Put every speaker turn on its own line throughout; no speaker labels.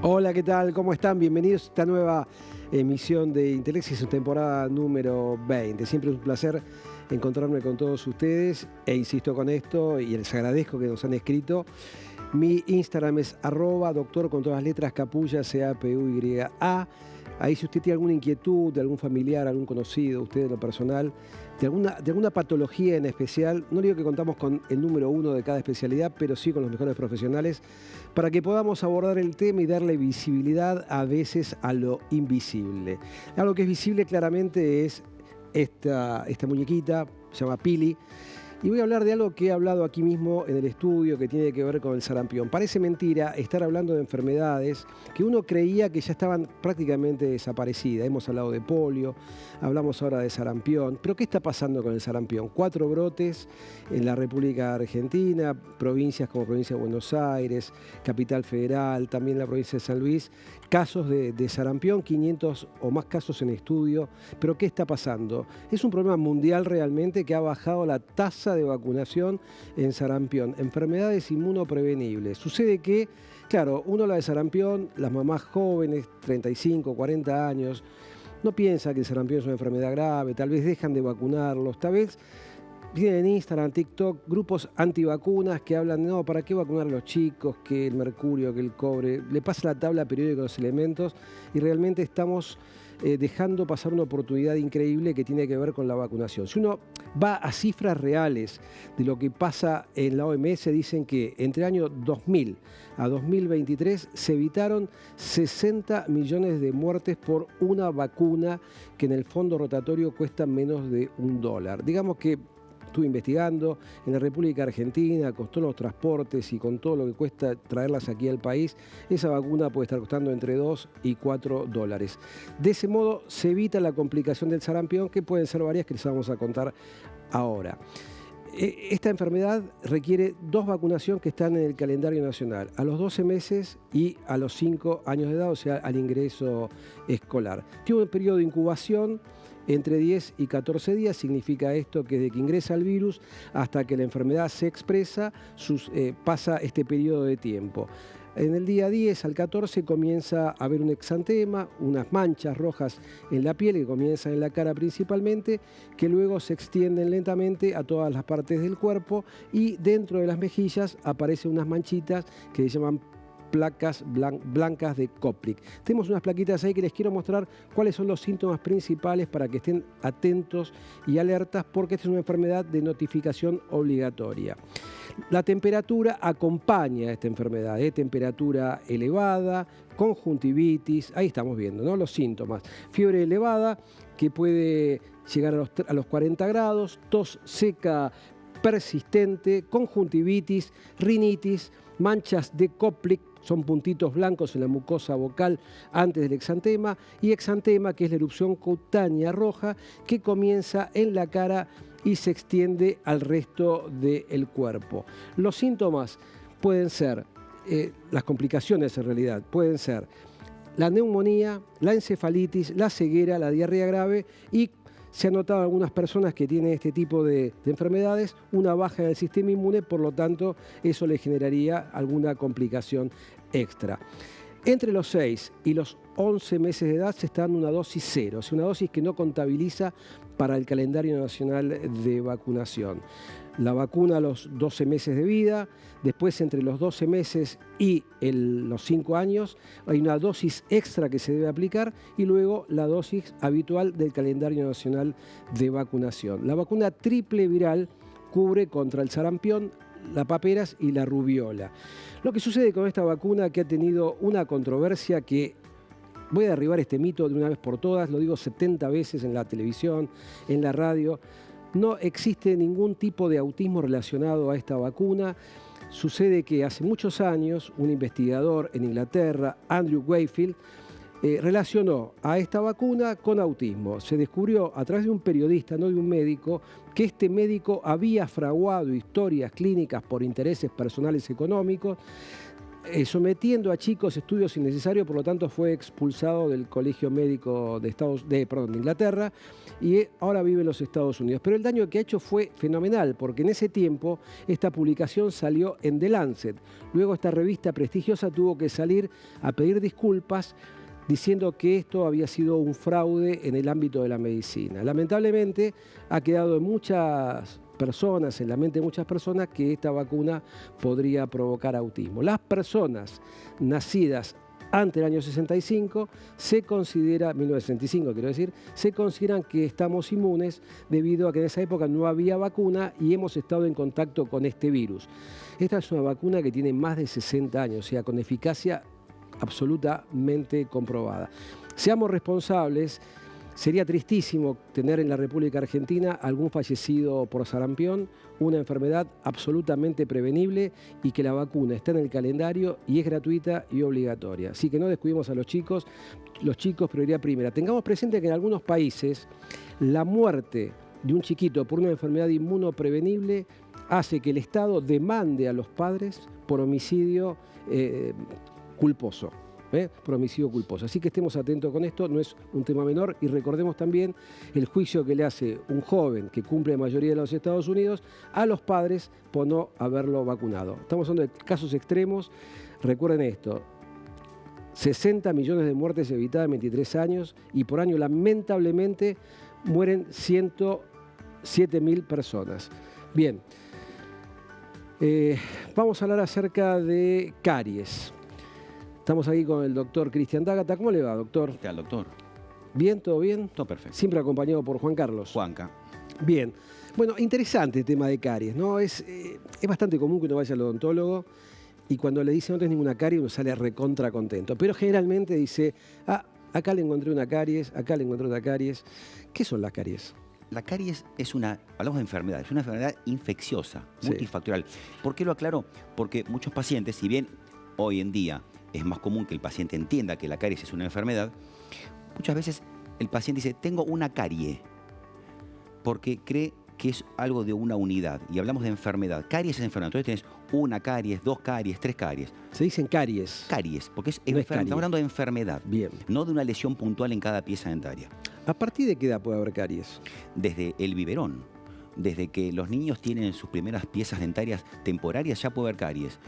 Hola, ¿qué tal? ¿Cómo están? Bienvenidos a esta nueva emisión de Intelexis, temporada número 20. Siempre es un placer encontrarme con todos ustedes e insisto con esto y les agradezco que nos han escrito. Mi Instagram es @doctor con todas las letras Capulla, CAPUYA. Ahí si usted tiene alguna inquietud de algún familiar, algún conocido, usted en lo personal, de alguna patología en especial, no digo que contamos con el número 1 de cada especialidad, pero sí con los mejores profesionales, para que podamos abordar el tema y darle visibilidad a veces a lo invisible. Algo que es visible claramente es esta muñequita, se llama Pili. Y voy a hablar de algo que he hablado aquí mismo en el estudio que tiene que ver con el sarampión. Parece mentira estar hablando de enfermedades que uno creía que ya estaban prácticamente desaparecidas. Hemos hablado de polio, hablamos ahora de sarampión. Pero ¿qué está pasando con el sarampión? 4 brotes en la República Argentina, provincias como provincia de Buenos Aires, Capital Federal, también la provincia de San Luis. Casos de sarampión, 500 o más casos en estudio. Pero ¿qué está pasando? Es un problema mundial realmente que ha bajado la tasa de vacunación en sarampión, enfermedades inmunoprevenibles. Sucede que, claro, uno habla de sarampión, las mamás jóvenes, 35, 40 años, no piensa que el sarampión es una enfermedad grave, tal vez dejan de vacunarlos, tal vez tienen en Instagram, TikTok, grupos antivacunas que hablan de no, ¿para qué vacunar a los chicos? Que el mercurio, que el cobre, le pasa la tabla periódica de los elementos y realmente estamos dejando pasar una oportunidad increíble que tiene que ver con la vacunación. Si uno va a cifras reales de lo que pasa en la OMS, dicen que entre el año 2000 a 2023 se evitaron 60 millones de muertes por una vacuna que en el fondo rotatorio cuesta menos de $1. Digamos que estuve investigando, en la República Argentina, con todos los transportes y con todo lo que cuesta traerlas aquí al país, esa vacuna puede estar costando entre $2 y $4. De ese modo se evita la complicación del sarampión, que pueden ser varias que les vamos a contar ahora. Esta enfermedad requiere 2 vacunaciones que están en el calendario nacional, a los 12 meses y a los 5 años de edad, o sea, al ingreso escolar. Tiene un periodo de incubación entre 10 y 14 días, significa esto que desde que ingresa el virus hasta que la enfermedad se expresa, pasa este periodo de tiempo. En el día 10 al 14 comienza a haber un exantema, unas manchas rojas en la piel que comienzan en la cara principalmente, que luego se extienden lentamente a todas las partes del cuerpo y dentro de las mejillas aparecen unas manchitas que se llaman placas blancas de Koplik. Tenemos unas plaquitas ahí que les quiero mostrar cuáles son los síntomas principales para que estén atentos y alertas porque esta es una enfermedad de notificación obligatoria. La temperatura acompaña a esta enfermedad, temperatura elevada, conjuntivitis, ahí estamos viendo, ¿no?, los síntomas. Fiebre elevada que puede llegar a los 40 grados, tos seca persistente, conjuntivitis, rinitis, manchas de Koplik, son puntitos blancos en la mucosa vocal antes del exantema, y exantema, que es la erupción cutánea roja que comienza en la cara y se extiende al resto del cuerpo. Los síntomas pueden ser, las complicaciones en realidad, pueden ser la neumonía, la encefalitis, la ceguera, la diarrea grave y se han notado algunas personas que tienen este tipo de enfermedades, una baja en el sistema inmune, por lo tanto, eso le generaría alguna complicación extra. Entre los 6 y los 11 meses de edad se está dando una dosis 0, es una dosis que no contabiliza para el calendario nacional de vacunación. La vacuna a los 12 meses de vida, después entre los 12 meses y los 5 años hay una dosis extra que se debe aplicar y luego la dosis habitual del calendario nacional de vacunación. La vacuna triple viral cubre contra el sarampión, la paperas y la rubiola. Lo que sucede con esta vacuna que ha tenido una controversia que voy a derribar este mito de una vez por todas, lo digo 70 veces en la televisión, en la radio. No existe ningún tipo de autismo relacionado a esta vacuna. Sucede que hace muchos años un investigador en Inglaterra, Andrew Wakefield, relacionó a esta vacuna con autismo. Se descubrió a través de un periodista, no de un médico, que este médico había fraguado historias clínicas por intereses personales económicos, sometiendo a chicos estudios innecesarios, por lo tanto fue expulsado del Colegio Médico de Inglaterra y ahora vive en los Estados Unidos. Pero el daño que ha hecho fue fenomenal, porque en ese tiempo esta publicación salió en The Lancet. Luego esta revista prestigiosa tuvo que salir a pedir disculpas diciendo que esto había sido un fraude en el ámbito de la medicina. Lamentablemente ha quedado en muchas personas, en la mente de muchas personas, que esta vacuna podría provocar autismo. Las personas nacidas antes del año 65 se considera, 1965 quiero decir, se consideran que estamos inmunes debido a que en esa época no había vacuna y hemos estado en contacto con este virus. Esta es una vacuna que tiene más de 60 años, o sea, con eficacia absolutamente comprobada. Seamos responsables. Sería tristísimo tener en la República Argentina algún fallecido por sarampión, una enfermedad absolutamente prevenible y que la vacuna está en el calendario y es gratuita y obligatoria. Así que no descuidemos a los chicos prioridad primera. Tengamos presente que en algunos países la muerte de un chiquito por una enfermedad inmunoprevenible hace que el Estado demande a los padres por homicidio culposo. Por homicidio culposo. Así que estemos atentos con esto, no es un tema menor y recordemos también el juicio que le hace un joven que cumple la mayoría de los Estados Unidos a los padres por no haberlo vacunado. Estamos hablando de casos extremos, recuerden esto, 60 millones de muertes evitadas en 23 años y por año lamentablemente mueren 107.000 personas. Bien, vamos a hablar acerca de caries. Estamos aquí con el doctor Cristian D'Agata. ¿Cómo le va, doctor?
¿Qué tal, doctor?
¿Bien? ¿Todo bien?
Todo perfecto.
Siempre acompañado por Juan Carlos.
Juanca.
Bien. Bueno, interesante el tema de caries, ¿no? Es bastante común que uno vaya al odontólogo y cuando le dice no tenés ninguna caries uno sale recontra contento. Pero generalmente dice, acá le encontré una caries, acá le encontré otra caries. ¿Qué son las caries?
La caries hablamos de enfermedad, es una enfermedad infecciosa, multifactorial. ¿Por qué lo aclaro? Porque muchos pacientes, si bien hoy en día es más común que el paciente entienda que la caries es una enfermedad, muchas veces el paciente dice, tengo una carie, porque cree que es algo de una unidad. Y hablamos de enfermedad. Caries es enfermedad. Entonces tienes una caries, dos caries, tres caries.
Se dicen caries.
Caries, porque
no
estamos hablando de enfermedad.
Bien.
No de una lesión puntual en cada pieza dentaria.
¿A partir de qué edad puede haber caries?
Desde el biberón. Desde que los niños tienen sus primeras piezas dentarias temporarias ya puede haber caries.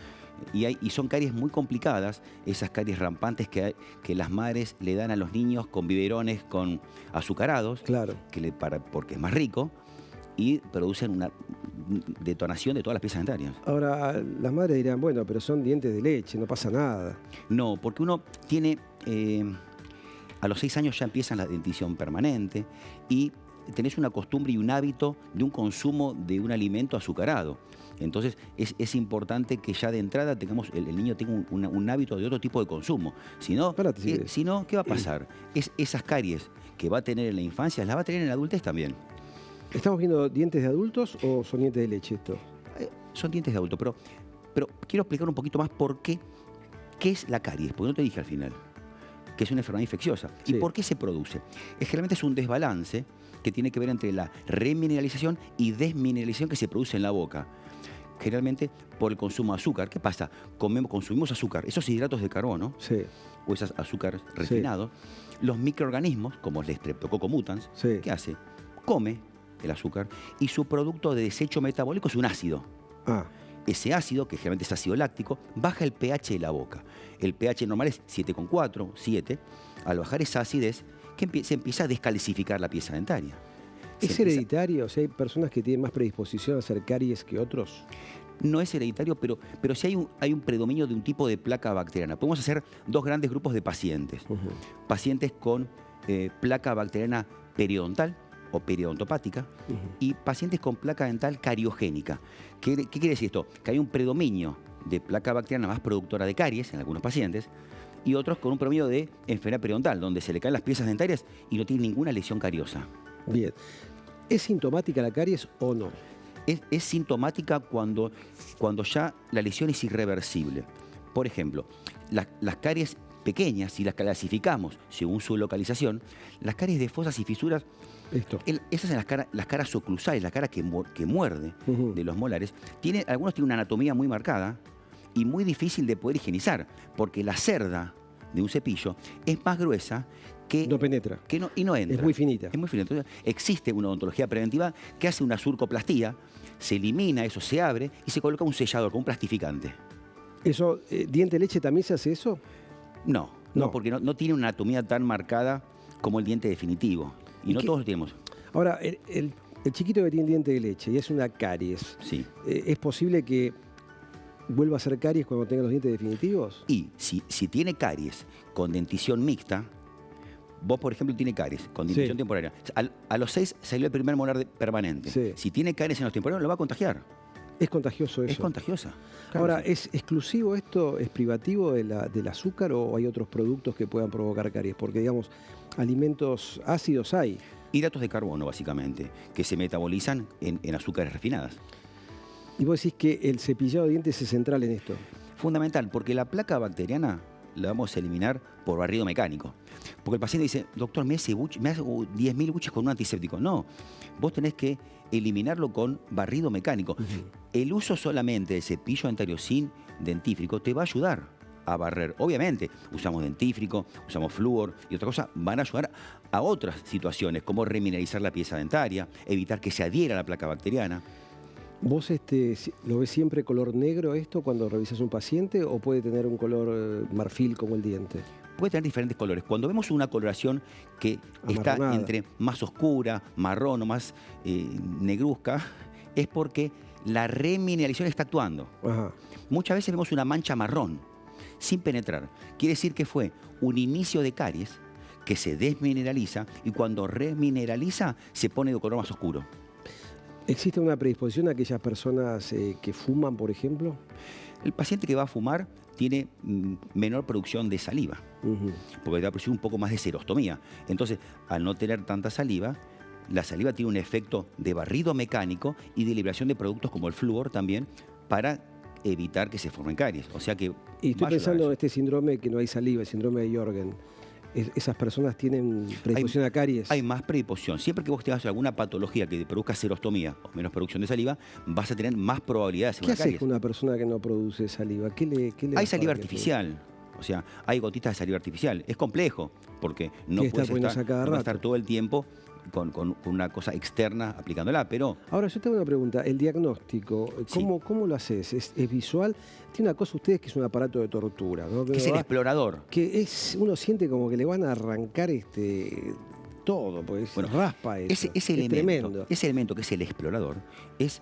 Y son caries muy complicadas, esas caries rampantes que las madres le dan a los niños con biberones con azucarados,
claro,
porque es más rico, y producen una detonación de todas las piezas dentarias.
Ahora, las madres dirán, bueno, pero son dientes de leche, no pasa nada.
No, porque uno tiene, a los 6 años ya empieza la dentición permanente y tenés una costumbre y un hábito de un consumo de un alimento azucarado. Entonces es importante que ya de entrada el niño tenga un hábito de otro tipo de consumo. Si no, ¿qué va a pasar? Esas caries que va a tener en la infancia, las va a tener en la adultez también.
¿Estamos viendo dientes de adultos o son dientes de leche esto?
Son dientes de adulto, pero quiero explicar un poquito más por qué es la caries, porque no te dije al final que es una enfermedad infecciosa.
Sí.
¿Y por qué se produce? Generalmente es un desbalance que tiene que ver entre la remineralización y desmineralización que se produce en la boca. Generalmente por el consumo de azúcar. ¿Qué pasa? Consumimos azúcar, esos hidratos de carbono, o esos azúcares refinados, los microorganismos, como el Streptococcus mutans, ¿qué hace? Come el azúcar y su producto de desecho metabólico es un ácido. Ese ácido, que generalmente es ácido láctico, baja el pH de la boca. El pH normal es 7,4, 7. Al bajar esa acidez, se empieza a descalcificar la pieza dentaria.
¿Es hereditario? O sea, ¿hay personas que tienen más predisposición a hacer caries que otros?
No es hereditario, pero sí hay un predominio de un tipo de placa bacteriana. Podemos hacer dos grandes grupos de pacientes. Pacientes con placa bacteriana periodontal o periodontopática y pacientes con placa dental cariogénica. ¿Qué quiere decir esto? Que hay un predominio de placa bacteriana más productora de caries en algunos pacientes y otros con un predominio de enfermedad periodontal, donde se le caen las piezas dentarias y no tiene ninguna lesión cariosa.
Bien. ¿Es sintomática la caries o no?
Es sintomática cuando ya la lesión es irreversible. Por ejemplo, las caries pequeñas, si las clasificamos según su localización, las caries de fosas y fisuras, esas son las caras oclusales, la cara que muerde de los molares, algunos tienen una anatomía muy marcada y muy difícil de poder higienizar, porque la cerda de un cepillo es más gruesa que
No penetra.
y no entra.
Es muy finita.
Es muy finita. Entonces, existe una odontología preventiva que hace una surcoplastía, se elimina eso, se abre y se coloca un sellador con un plastificante.
Eso, ¿diente de leche también se hace eso?
No, porque no tiene una anatomía tan marcada como el diente definitivo. Y no todos lo tenemos.
Ahora, el chiquito que tiene diente de leche y es una caries,
Sí.
¿es posible que vuelva a ser caries cuando tenga los dientes definitivos?
Y si tiene caries con dentición mixta, vos, por ejemplo, tiene caries con dentición temporaria. A los 6 salió el primer molar permanente.
Sí.
Si tiene caries en los temporarios, lo va a contagiar.
Es contagioso eso.
Es contagiosa. Claro.
Ahora, ¿es exclusivo esto, es privativo del azúcar o hay otros productos que puedan provocar caries? Porque, digamos, alimentos ácidos hay.
Hidratos de carbono, básicamente, que se metabolizan en azúcares refinadas.
Y vos decís que el cepillado de dientes es central en esto.
Fundamental, porque la placa bacteriana la vamos a eliminar por barrido mecánico. Porque el paciente dice, doctor, me hace 10.000 buches con un antiséptico. No, vos tenés que eliminarlo con barrido mecánico. El uso solamente de cepillo dentario sin dentífrico te va a ayudar a barrer. Obviamente, usamos dentífrico, usamos flúor y otra cosa, van a ayudar a otras situaciones, como remineralizar la pieza dentaria, evitar que se adhiera a la placa bacteriana.
¿Vos lo ves siempre color negro esto cuando revisas un paciente o puede tener un color marfil como el diente?
Puede tener diferentes colores. Cuando vemos una coloración que está entre más oscura, marrón o más negruzca, es porque la remineralización está actuando.
Ajá.
Muchas veces vemos una mancha marrón sin penetrar. Quiere decir que fue un inicio de caries que se desmineraliza y cuando remineraliza se pone de color más oscuro.
¿Existe una predisposición a aquellas personas que fuman, por ejemplo?
El paciente que va a fumar tiene menor producción de saliva, porque va a producir un poco más de serostomía. Entonces, al no tener tanta saliva, la saliva tiene un efecto de barrido mecánico y de liberación de productos como el flúor también para evitar que se formen caries. O sea que
y estoy pensando en este síndrome que no hay saliva, el síndrome de Jorgen. ¿Esas personas tienen predisposición a caries?
Hay más predisposición. Siempre que vos tengas alguna patología que produzca serostomía o menos producción de saliva, vas a tener más probabilidades de
¿Qué
hacer caries.
hace con una persona que no produce saliva? ¿Qué le
hay saliva artificial. O sea, hay gotitas de saliva artificial. Es complejo, porque no puedes estar todo el tiempo con una cosa externa aplicándola, pero...
Ahora, yo tengo una pregunta. El diagnóstico, ¿cómo lo haces? ¿Es visual? Tiene una cosa ustedes que es un aparato de tortura, ¿no?
Que es el explorador.
Que uno siente como que le van a arrancar todo, pues raspa eso.
Ese elemento que es el explorador es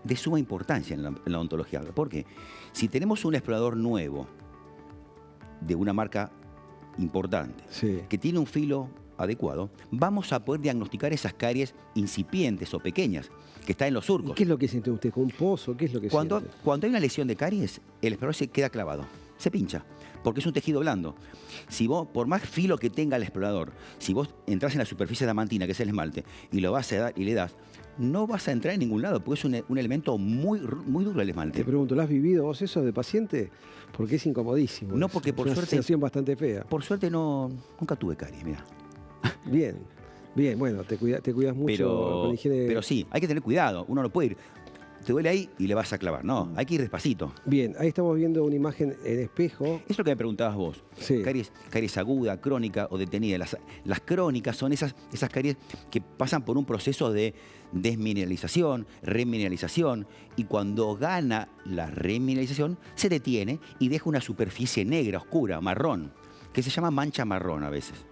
de suma importancia en la odontología. Porque si tenemos un explorador nuevo de una marca importante, que tiene un filo adecuado, vamos a poder diagnosticar esas caries incipientes o pequeñas que están en los surcos.
¿Y qué es lo que siente usted? ¿Con un pozo? ¿Qué es lo que siente?
Cuando hay una lesión de caries, el explorador se queda clavado, se pincha, porque es un tejido blando. Si vos, por más filo que tenga el explorador, si vos entras en la superficie diamantina, que es el esmalte, y lo vas a dar y le das, no vas a entrar en ningún lado, porque es un elemento muy duro el esmalte.
Te pregunto, ¿lo has vivido vos eso de paciente? Porque es incomodísimo.
No, porque por suerte...
Es una sensación bastante fea.
Por suerte nunca tuve caries, mira.
Bien, bueno, te cuidas mucho con higiene.
Pero sí, hay que tener cuidado. Uno no puede ir, te duele ahí y le vas a clavar. No, hay que ir despacito.
Bien, ahí estamos viendo una imagen en espejo.
Es lo que me preguntabas vos.
Sí.
Caries aguda, crónica o detenida. Las crónicas son esas caries que pasan por un proceso de desmineralización, remineralización, y cuando gana la remineralización se detiene y deja una superficie negra, oscura, marrón, que se llama mancha marrón a veces.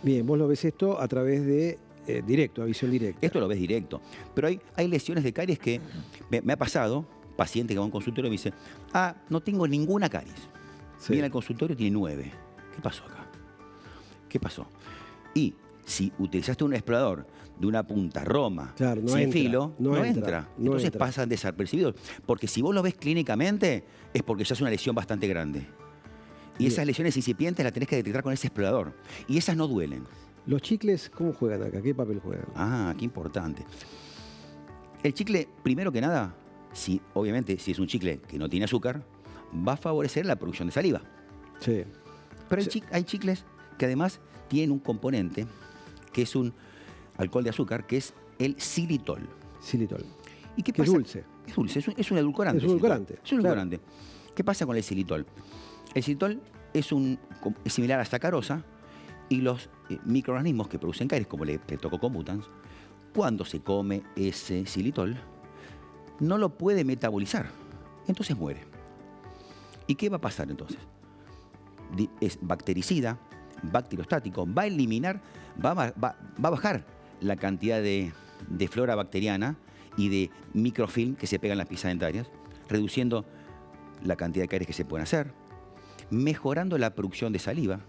Bien, vos lo ves esto a través de directo, a visión directa.
Esto lo ves directo. Pero hay lesiones de caries que me ha pasado, paciente que va a un consultorio y me dice, no tengo ninguna caries. Viene al consultorio y tiene 9. ¿Qué pasó acá? ¿Qué pasó? Y si utilizaste un explorador de una punta Roma, sin filo, no entra. Entonces pasan desapercibidos. Porque si vos lo ves clínicamente, es porque ya es una lesión bastante grande. Y esas lesiones incipientes las tenés que detectar con ese explorador. Y esas no duelen.
¿Los chicles cómo juegan acá? ¿Qué papel juegan?
Qué importante. El chicle, primero que nada, obviamente, si es un chicle que no tiene azúcar, va a favorecer la producción de saliva.
Sí.
Pero hay chicles que además tienen un componente que es un alcohol de azúcar, que es el xilitol.
Xilitol.
¿Y qué pasa?
Es dulce.
Es dulce, es un edulcorante.
Es un edulcorante.
Es un edulcorante. ¿Qué pasa con el xilitol? El xilitol es similar a sacarosa y los microorganismos que producen caries, como el Streptococcus mutans, cuando se come ese xilitol, no lo puede metabolizar, entonces muere. ¿Y qué va a pasar entonces? Es bactericida, bacteriostático, va a eliminar, va a bajar la cantidad de flora bacteriana y de microfilm que se pegan en las piezas dentarias, reduciendo la cantidad de caries que se pueden hacer, mejorando la producción de saliva,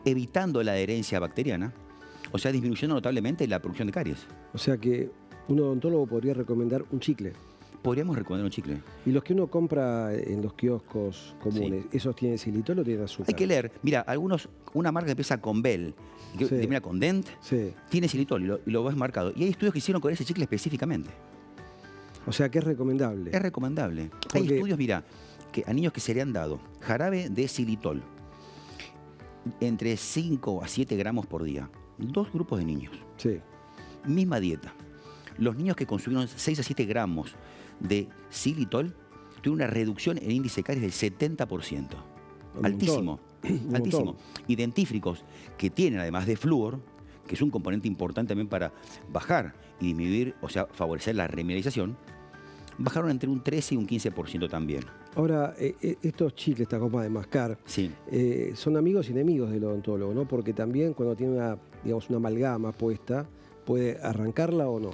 evitando la adherencia bacteriana, o sea, disminuyendo notablemente la producción de caries.
O sea que un odontólogo podría recomendar un chicle.
Podríamos recomendar un chicle.
¿Y los que uno compra en los kioscos comunes, sí, esos tienen xilitol o tienen azúcar?
Hay que leer. Mira, una marca que empieza con Bell, que
sí,
termina con Dent,
sí,
tiene xilitol y lo ves marcado. Y hay estudios que hicieron con ese chicle específicamente.
O sea que es recomendable.
Es recomendable.
Porque
hay estudios, mira, que a niños que se le han dado jarabe de xilitol entre 5 a 7 gramos por día. 2 grupos de niños.
Sí.
Misma dieta. Los niños que consumieron 6 a 7 gramos de xilitol tuvieron una reducción en índice de caries del 70%. Altísimo. Altísimo. Y dentífricos que tienen, además de flúor, que es un componente importante también para bajar y disminuir, o sea, favorecer la remineralización, bajaron entre un 13 y un 15% también.
Ahora, estos chicles, esta goma de mascar,
sí,
son amigos y enemigos del odontólogo, ¿no? Porque también cuando tiene una amalgama puesta, ¿puede arrancarla o no?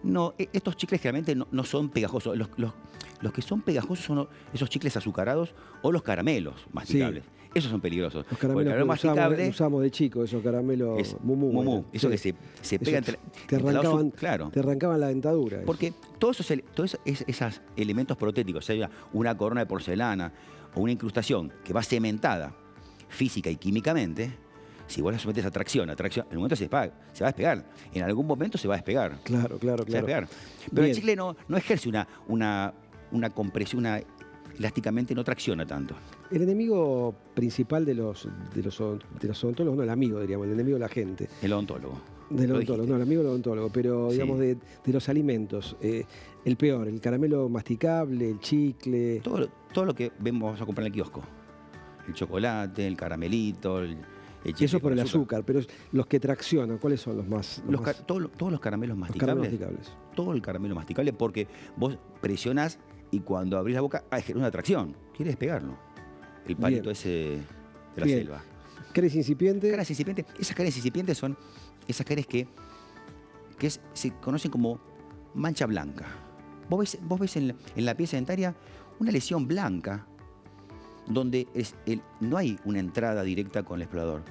No, estos chicles generalmente no son pegajosos. Los que son pegajosos son esos chicles azucarados o los caramelos masticables. Sí. Esos son peligrosos.
Los caramelos que masticable, usamos de chico, esos caramelos mumú.
Eso sí, que se pegan
te arrancaban la dentadura.
Porque todos esos elementos protéticos, sea una corona de porcelana o una incrustación que va cementada física y químicamente, si vos la sometes a tracción, en el momento se va a despegar. En algún momento se va a despegar.
Claro.
Se va a despegar. Pero el chicle no ejerce una compresión, elásticamente no tracciona tanto.
El enemigo principal de los odontólogos, no el amigo, diríamos, el enemigo de la gente.
El odontólogo.
Del odontólogo, no, el amigo del odontólogo, pero digamos de los alimentos. El peor, el caramelo masticable, el chicle.
Todo lo que vamos a comprar en el kiosco. El chocolate, el caramelito, el chicle.
Eso por el azúcar, pero los que traccionan, ¿cuáles son los más?
Todos los caramelos masticables. Todo el caramelo masticable, porque vos presionás y cuando abrís la boca hay una tracción. Quieres despegarlo. El palito ese de la selva.
¿Caries incipientes?
Caries incipientes. Esas caries incipientes son esas caries que se conocen como mancha blanca. Vos ves en la pieza dentaria una lesión blanca donde no hay una entrada directa con el explorador.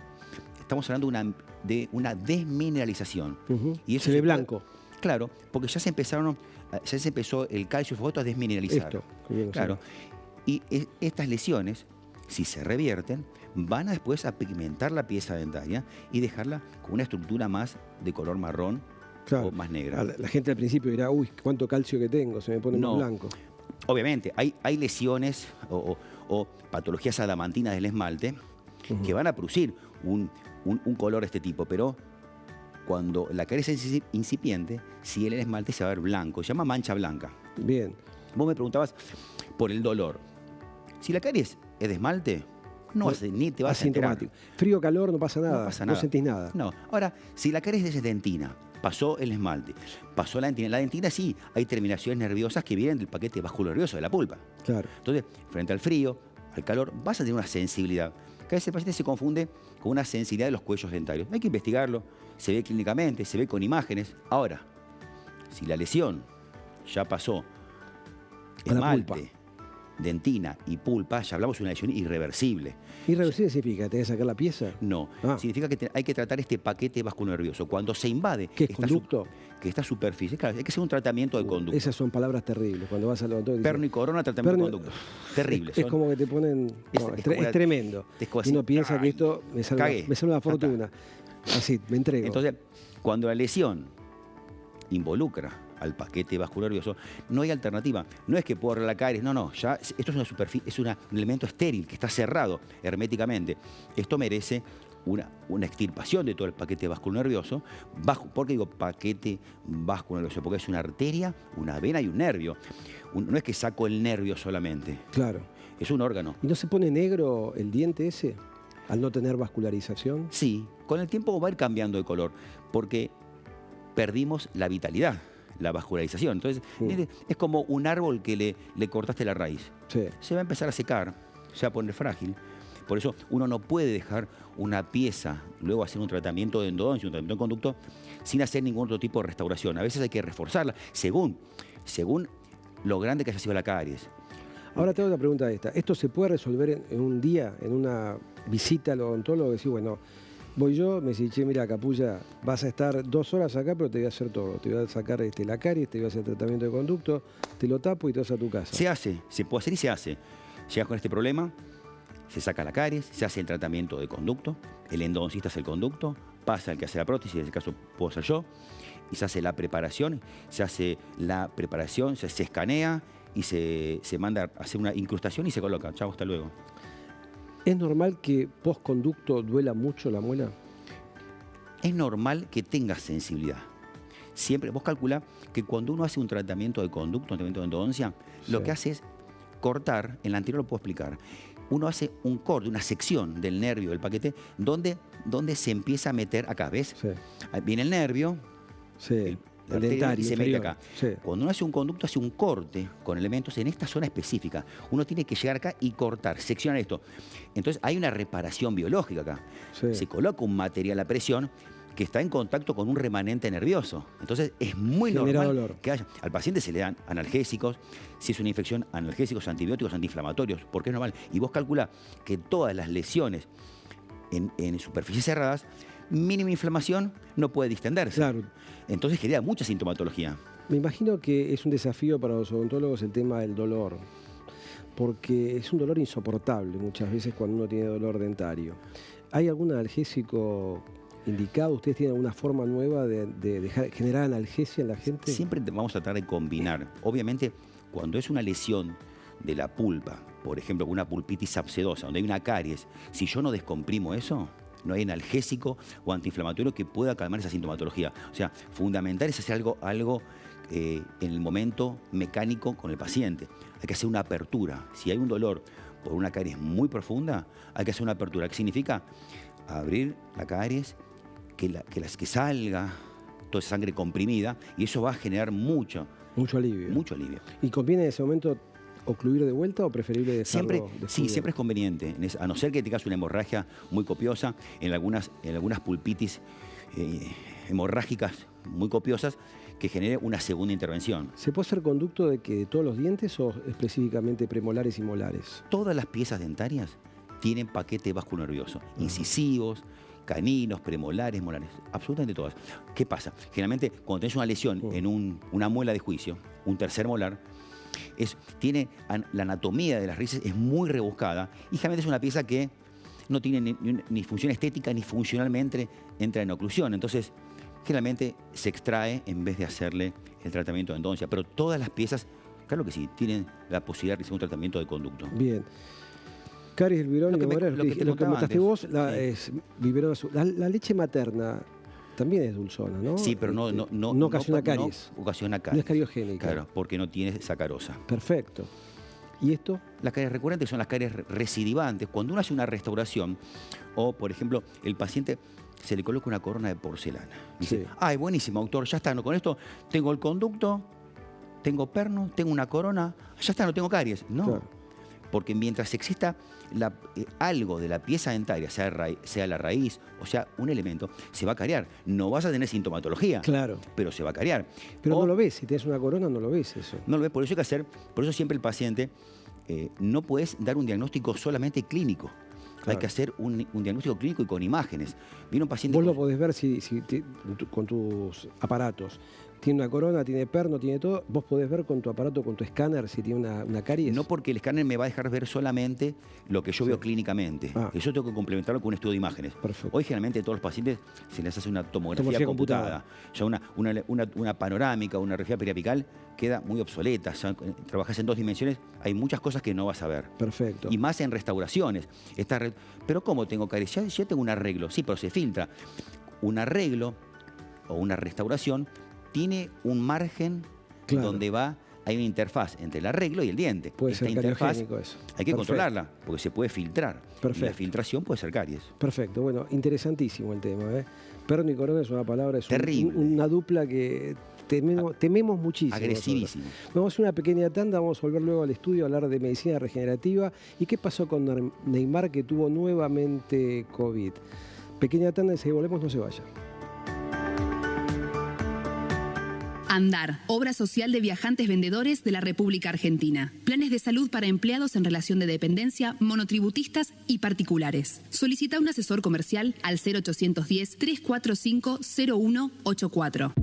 Estamos hablando de una desmineralización.
Y eso se ve blanco.
Claro, porque ya se empezó el calcio y el fosfato a desmineralizar. Claro. Y estas lesiones, si se revierten, van después a pigmentar la pieza dentaria y dejarla con una estructura más de color marrón o más negra.
La gente al principio dirá, uy, cuánto calcio que tengo, se me pone más blanco.
Obviamente, hay lesiones o patologías adamantinas del esmalte que van a producir un color de este tipo, pero cuando la caries es incipiente, si el esmalte se va a ver blanco, se llama mancha blanca.
Bien.
Vos me preguntabas por el dolor. Si la caries es de esmalte, ni te vas a enterar.
Frío, calor, no pasa nada.
No
sentís nada.
No. Ahora, si la caries es de dentina, pasó el esmalte, pasó la dentina. La dentina sí, hay terminaciones nerviosas que vienen del paquete vasculonervioso de la pulpa.
Claro.
Entonces, frente al frío, al calor, vas a tener una sensibilidad. Que a veces el paciente se confunde con una sensibilidad de los cuellos dentarios. Hay que investigarlo, se ve clínicamente, se ve con imágenes. Ahora, si la lesión ya pasó esmalte, dentina y pulpa, ya hablamos de una lesión irreversible.
¿Irreversible significa que tenés que sacar la pieza?
No, significa que hay que tratar este paquete vasculonervioso. Cuando se invade esta superficie, claro, hay que hacer un tratamiento de conducto.
Esas son palabras terribles. Cuando vas al odontólogo
perno y corona, tratamiento de conducto. Terrible.
Es como que te ponen... es tremendo. Y uno piensa que esto me sale una fortuna. Así, me entrego.
Entonces, cuando la lesión involucra al paquete vasculonervioso, no hay alternativa. No es que puedo arreglar la caries, no. Ya, esto es una superficie, es un elemento estéril que está cerrado herméticamente. Esto merece una extirpación de todo el paquete vasculonervioso. ¿Por qué digo paquete vasculonervioso? Porque es una arteria, una vena y un nervio. No es que saco el nervio solamente.
Claro.
es un órgano.
¿Y no se pone negro el diente ese al no tener vascularización?
Sí, con el tiempo va a ir cambiando de color, porque perdimos la vitalidad, la vascularización. Entonces, es como un árbol que le cortaste la raíz.
Sí.
Se va a empezar a secar, se va a poner frágil. Por eso uno no puede dejar una pieza, luego hacer un tratamiento de endodoncia, un tratamiento de conducto, sin hacer ningún otro tipo de restauración. A veces hay que reforzarla según lo grande que haya sido la caries.
Ahora tengo una pregunta esta. ¿Esto se puede resolver en un día, en una visita al odontólogo? Decir, bueno, voy yo, me dice, che, mira, Capulla, vas a estar 2 horas acá, pero te voy a hacer todo. Te voy a sacar la caries, te voy a hacer tratamiento de conducto, te lo tapo y te vas a tu casa.
Se hace, se puede hacer y se hace. Llegas con este problema, se saca la caries, se hace el tratamiento de conducto, el endodoncista hace el conducto, pasa el que hace la prótesis, en este caso puedo ser yo, y se hace la preparación, se escanea y se manda a hacer una incrustación y se coloca. Chao, hasta luego.
¿Es normal que post-conducto duela mucho la muela?
Es normal que tengas sensibilidad. Siempre, vos calculá que cuando uno hace un tratamiento de conducto, un tratamiento de endodoncia, lo que hace es cortar, en la anterior lo puedo explicar, uno hace un corte, una sección del nervio del paquete, donde se empieza a meter acá, ¿ves?
Sí.
Viene el nervio,
el
arteria,
dentario
y se
inferior.
mete acá.
Sí.
Cuando uno hace un conducto, hace un corte con elementos en esta zona específica. Uno tiene que llegar acá y cortar, seccionar esto. Entonces hay una reparación biológica acá.
Sí.
Se coloca un material a presión que está en contacto con un remanente nervioso. Entonces es muy normal
dolor.
que haya. Al paciente se le dan analgésicos, si es una infección, analgésicos, antibióticos, antiinflamatorios, porque es normal. Y vos calculá que todas las lesiones en superficies cerradas, mínima inflamación no puede distenderse.
Claro.
Entonces genera mucha sintomatología.
Me imagino que es un desafío para los odontólogos el tema del dolor, porque es un dolor insoportable muchas veces cuando uno tiene dolor dentario. ¿Hay algún analgésico indicado? ¿Ustedes tienen alguna forma nueva de generar analgesia en la gente?
Siempre vamos a tratar de combinar. Obviamente, cuando es una lesión de la pulpa, por ejemplo, una pulpitis abscedosa, donde hay una caries, si yo no descomprimo eso, no hay analgésico o antiinflamatorio que pueda calmar esa sintomatología. O sea, fundamental es hacer algo en el momento mecánico con el paciente. Hay que hacer una apertura. Si hay un dolor por una caries muy profunda, hay que hacer una apertura. ¿Qué significa? Abrir la caries, que salga toda esa sangre comprimida, y eso va a generar mucho alivio. Mucho alivio.
¿Y conviene en ese momento ocluir de vuelta o preferible dejarlo?
Sí, siempre es conveniente, a no ser que tengas una hemorragia muy copiosa, en algunas pulpitis hemorrágicas muy copiosas, que genere una segunda intervención.
¿Se puede hacer conducto de todos los dientes o específicamente premolares y molares?
Todas las piezas dentarias tienen paquete vasculonervioso, incisivos, caninos, premolares, molares, absolutamente todas. ¿Qué pasa? Generalmente cuando tenés una lesión en una muela de juicio, un tercer molar, tiene la anatomía de las raíces es muy rebuscada y generalmente es una pieza que no tiene ni función estética ni funcionalmente entra en oclusión. Entonces, generalmente se extrae en vez de hacerle el tratamiento de endodoncia. Pero todas las piezas, claro que sí, tienen la posibilidad de recibir un tratamiento de conducto.
Bien. Caries del biberón, lo que mataste vos, es biberón azul. La leche materna también es dulzona, ¿no?
Sí, pero no
ocasiona caries.
No ocasiona caries.
No es cariogénica.
Claro, porque no tiene sacarosa.
Perfecto. ¿Y esto?
Las caries recurrentes son las caries recidivantes. Cuando uno hace una restauración, o por ejemplo, el paciente se le coloca una corona de porcelana. Dice, ay, buenísimo, doctor, ya está, ¿no? Con esto tengo el conducto, tengo perno, tengo una corona, ya está, no tengo caries. No. Claro. Porque mientras exista algo de la pieza dentaria, sea la raíz o sea un elemento, se va a cariar. No vas a tener sintomatología,
claro,
pero se va a cariar.
Pero no lo ves, si tienes una corona no lo ves eso.
No lo ves, por eso hay que hacer, por eso siempre el paciente no puedes dar un diagnóstico solamente clínico. Claro. Hay que hacer un diagnóstico clínico y con imágenes. Viene un paciente.
Vos lo podés ver con tus aparatos. Tiene una corona, tiene perno, tiene todo. Vos podés ver con tu aparato, con tu escáner, si tiene una caries.
No, porque el escáner me va a dejar ver solamente lo que yo veo clínicamente. Eso tengo que complementarlo con un estudio de imágenes.
Perfecto.
Hoy generalmente a todos los pacientes se les hace una tomografía computada. Ya una panorámica, una radiografía periapical queda muy obsoleta. Ya trabajás en 2 dimensiones, hay muchas cosas que no vas a ver.
Perfecto.
Y más en restauraciones. Pero ¿cómo tengo caries? Ya tengo un arreglo. Sí, pero se filtra. Un arreglo o una restauración tiene un margen donde va hay una interfaz entre el arreglo y el diente.
Puede
Esta
ser
interfaz
cariogénico eso.
hay que
Perfecto.
controlarla, porque se puede filtrar.
Perfecto.
Y la filtración puede ser caries.
Perfecto, bueno, interesantísimo el tema. Perno y corona es una palabra, es
Terrible.
una dupla que tememos muchísimo.
Agresivísimo.
Nosotros. Vamos a hacer una pequeña tanda, vamos a volver luego al estudio a hablar de medicina regenerativa y qué pasó con Neymar, que tuvo nuevamente COVID. Pequeña tanda y si volvemos, no se vaya.
Andar, obra social de viajantes vendedores de la República Argentina. Planes de salud para empleados en relación de dependencia, monotributistas y particulares. Solicita un asesor comercial al 0810-345-0184.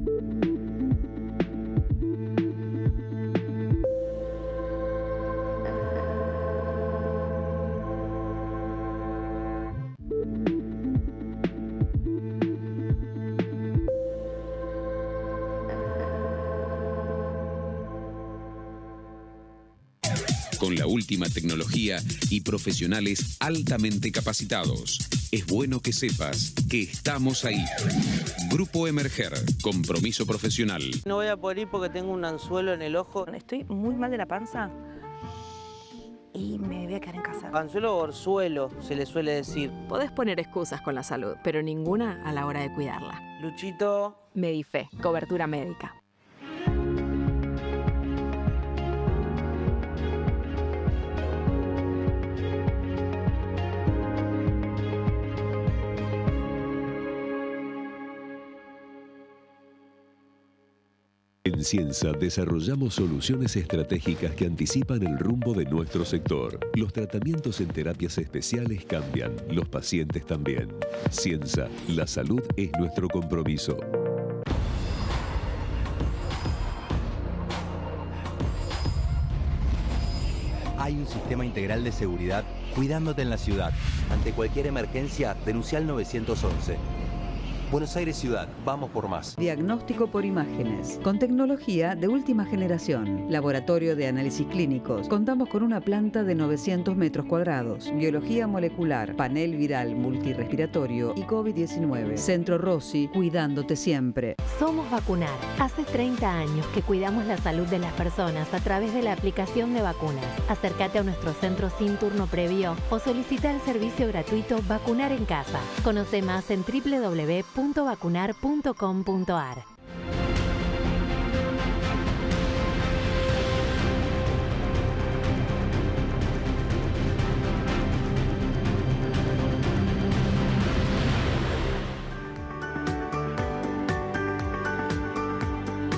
Con la última tecnología y profesionales altamente capacitados. Es bueno que sepas que estamos ahí. Grupo Emerger, compromiso profesional.
No voy a poder ir porque tengo un anzuelo en el ojo.
Estoy muy mal de la panza y me voy a quedar en casa.
Anzuelo o orzuelo, se le suele decir.
Podés poner excusas con la salud, pero ninguna a la hora de cuidarla.
Luchito.
Medife, cobertura médica.
En Ciensa desarrollamos soluciones estratégicas que anticipan el rumbo de nuestro sector. Los tratamientos en terapias especiales cambian, los pacientes también. Ciensa, la salud es nuestro compromiso.
Hay un sistema integral de seguridad cuidándote en la ciudad. Ante cualquier emergencia, denuncia al 911. Buenos Aires Ciudad, vamos por más.
Diagnóstico por imágenes, con tecnología de última generación. Laboratorio de análisis clínicos. Contamos con una planta de 900 metros cuadrados. Biología molecular, panel viral multirrespiratorio y COVID-19. Centro Rossi, cuidándote siempre.
Somos Vacunar. Hace 30 años que cuidamos la salud de las personas a través de la aplicación de vacunas. Acércate a nuestro centro sin turno previo o solicita el servicio gratuito Vacunar en Casa. Conoce más en www.vacunar.com.ar.